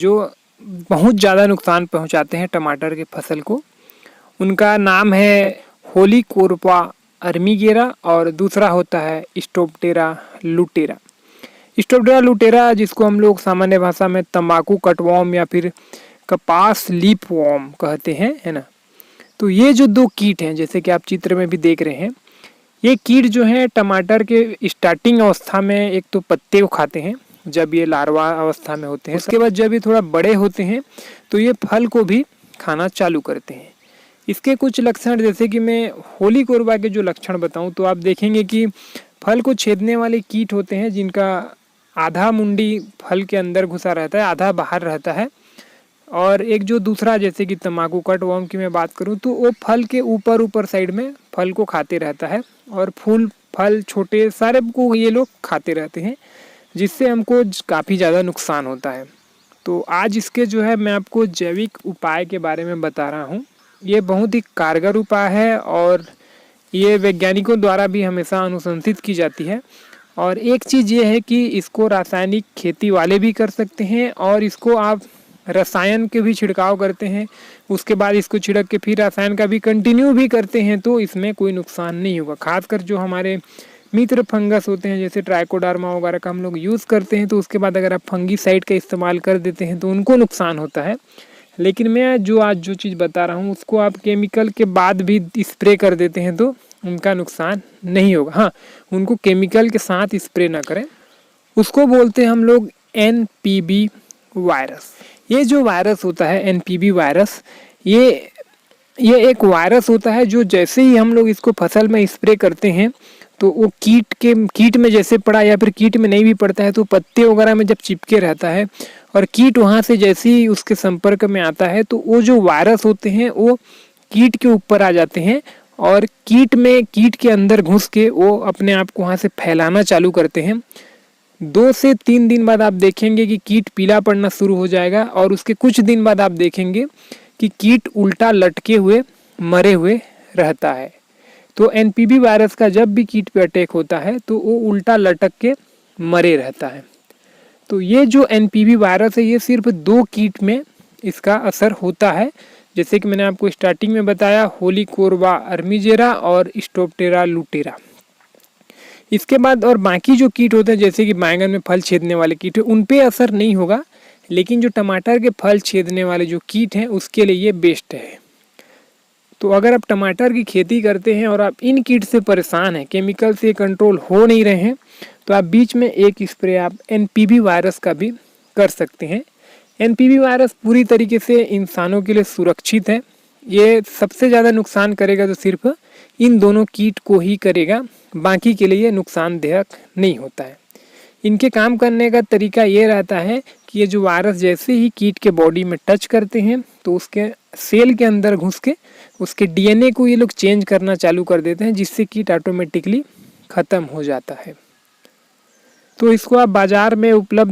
जो बहुत ज़्यादा नुकसान पहुंचाते हैं टमाटर के फसल को। उनका नाम है हेलिकोवर्पा अर्मिगेरा और दूसरा होता है स्टोप्टेरा लुटेरा। स्टोप्टेरा लुटेरा जिसको हम लोग सामान्य भाषा में तंबाकू कटवर्म या फिर कपास लीफ वर्म कहते हैं, है ना। तो ये जो दो कीट हैं, जैसे कि आप चित्र में भी देख रहे हैं, ये कीट जो है टमाटर के स्टार्टिंग अवस्था में एक तो पत्ते को खाते हैं जब ये लार्वा अवस्था में होते हैं। उसके बाद जब ये थोड़ा बड़े होते हैं तो ये फल को भी खाना चालू करते हैं। इसके कुछ लक्षण, जैसे कि मैं हेलिकोवर्पा के जो लक्षण बताऊं तो आप देखेंगे कि फल को छेदने वाले कीट होते हैं जिनका आधा मुंडी फल के अंदर घुसा रहता है, आधा बाहर रहता है। और एक जो दूसरा, जैसे कि तंबाकू कटवर्म की मैं बात करूं तो वो फल के ऊपर साइड में फल को खाते रहता है और फूल फल छोटे सारे को ये लोग खाते रहते हैं, जिससे हमको काफ़ी ज़्यादा नुकसान होता है। तो आज इसके जो है मैं आपको जैविक उपाय के बारे में बता रहा हूँ। ये बहुत ही कारगर उपाय है और ये वैज्ञानिकों द्वारा भी हमेशा अनुशंसित की जाती है। और एक चीज़ ये है कि इसको रासायनिक खेती वाले भी कर सकते हैं और इसको आप रसायन के भी छिड़काव करते हैं, उसके बाद इसको छिड़क के फिर रसायन का भी कंटिन्यू भी करते हैं तो इसमें कोई नुकसान नहीं होगा। खासकर जो हमारे मित्र फंगस होते हैं जैसे ट्राइकोडर्मा वगैरह का हम लोग यूज़ करते हैं तो उसके बाद अगर आप फंगीसाइड का इस्तेमाल कर देते हैं तो उनको नुकसान होता है। लेकिन मैं आज जो चीज़ बता रहा हूँ उसको आप केमिकल के बाद भी स्प्रे कर देते हैं तो उनका नुकसान नहीं होगा। हाँ, उनको केमिकल के साथ स्प्रे ना करें। उसको बोलते हैं हम लोग NPB वायरस। ये जो वायरस होता है NPB वायरस, ये एक वायरस होता है जो जैसे ही हम लोग इसको फसल में स्प्रे करते हैं तो वो कीट में जैसे पड़ा या फिर कीट में नहीं भी पड़ता है तो पत्ते वगैरह में जब चिपके रहता है और कीट वहाँ से जैसे ही उसके संपर्क में आता है तो वो जो वायरस होते हैं वो कीट के ऊपर आ जाते हैं और कीट के अंदर घुस के वो अपने आप को वहाँ से फैलाना चालू करते हैं। 2 से 3 दिन बाद आप देखेंगे कि कीट पीला पड़ना शुरू हो जाएगा और उसके कुछ दिन बाद आप देखेंगे कि कीट उल्टा लटके हुए मरे हुए रहता है। तो NPB वायरस का जब भी कीट पे अटैक होता है तो वो उल्टा लटक के मरे रहता है। तो ये जो NPB वायरस है ये सिर्फ 2 कीट में इसका असर होता है, जैसे कि मैंने आपको स्टार्टिंग में बताया, हेलिकोवर्पा अर्मिगेरा और स्टोप्टेरा लुटेरा। इसके बाद और बाकी जो कीट होते हैं जैसे कि बैंगन में फल छेदने वाले कीट है उन पे असर नहीं होगा, लेकिन जो टमाटर के फल छेदने वाले जो कीट हैं उसके लिए ये बेस्ट है। तो अगर आप टमाटर की खेती करते हैं और आप इन कीट से परेशान हैं, केमिकल से कंट्रोल हो नहीं रहे हैं, तो आप बीच में एक स्प्रे आप NPB वायरस का भी कर सकते हैं। NPB वायरस पूरी तरीके से इंसानों के लिए सुरक्षित है। ये सबसे ज़्यादा नुकसान करेगा तो सिर्फ इन दोनों कीट को ही करेगा, बाकी के लिए नुकसानदायक नहीं होता है। इनके काम करने का तरीका ये रहता है कि ये जो वायरस जैसे ही कीट के बॉडी में टच करते हैं तो उसके सेल के अंदर घुस के उसके DNA को ये लोग चेंज करना चालू कर देते हैं, जिससे कीट ऑटोमेटिकली ख़त्म हो जाता है। तो इसको आप बाज़ार में उपलब्ध